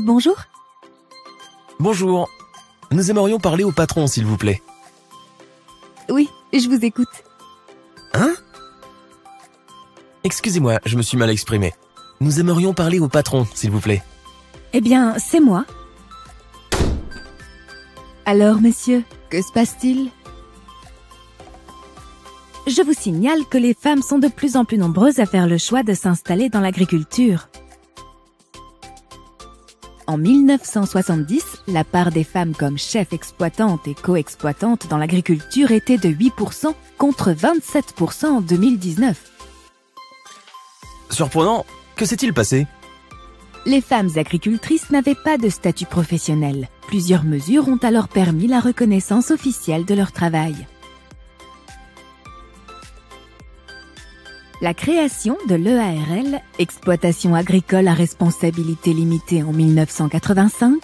Bonjour. Bonjour. Nous aimerions parler au patron, s'il vous plaît. Oui, je vous écoute. Hein? Excusez-moi, je me suis mal exprimé. Nous aimerions parler au patron, s'il vous plaît. Eh bien, c'est moi. Alors, monsieur, que se passe-t-il? Je vous signale que les femmes sont de plus en plus nombreuses à faire le choix de s'installer dans l'agriculture. En 1970, la part des femmes comme chef exploitante et co-exploitante dans l'agriculture était de 8% contre 27% en 2019. Surprenant, que s'est-il passé? Les femmes agricultrices n'avaient pas de statut professionnel. Plusieurs mesures ont alors permis la reconnaissance officielle de leur travail. La création de l'EARL, Exploitation agricole à responsabilité limitée en 1985,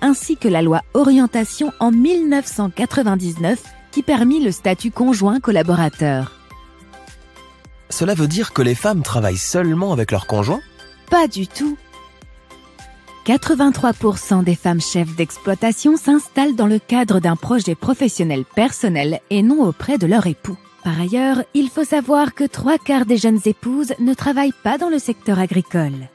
ainsi que la loi Orientation en 1999 qui permit le statut conjoint collaborateur. Cela veut dire que les femmes travaillent seulement avec leur conjoint? Pas du tout. 83% des femmes chefs d'exploitation s'installent dans le cadre d'un projet professionnel personnel et non auprès de leur époux. Par ailleurs, il faut savoir que 3/4 des jeunes épouses ne travaillent pas dans le secteur agricole.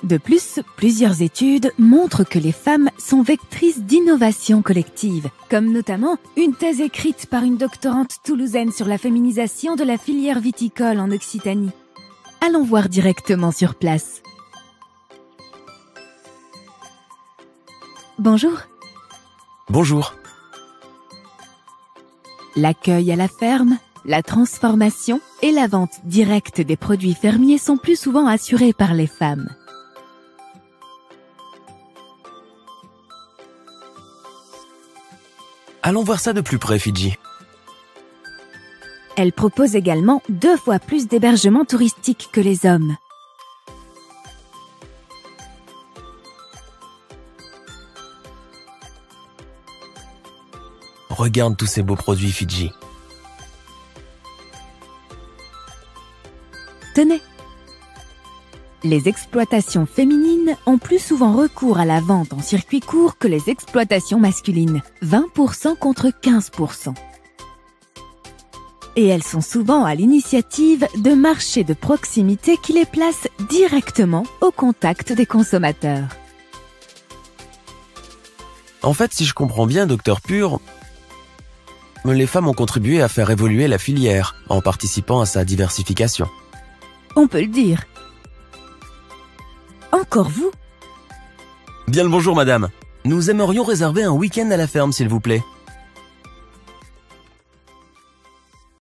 De plus, plusieurs études montrent que les femmes sont vectrices d'innovation collective, comme notamment une thèse écrite par une doctorante toulousaine sur la féminisation de la filière viticole en Occitanie. Allons voir directement sur place. Bonjour. Bonjour. L'accueil à la ferme, la transformation et la vente directe des produits fermiers sont plus souvent assurés par les femmes. Allons voir ça de plus près, Fidji. Elle propose également 2 fois plus d'hébergements touristiques que les hommes. Regarde tous ces beaux produits, Fidji. Tenez. Les exploitations féminines ont plus souvent recours à la vente en circuit court que les exploitations masculines, 20% contre 15%. Et elles sont souvent à l'initiative de marchés de proximité qui les placent directement au contact des consommateurs. En fait, si je comprends bien, Docteur Pur, les femmes ont contribué à faire évoluer la filière en participant à sa diversification. On peut le dire. Encore vous? Bien le bonjour, madame. Nous aimerions réserver un week-end à la ferme, s'il vous plaît.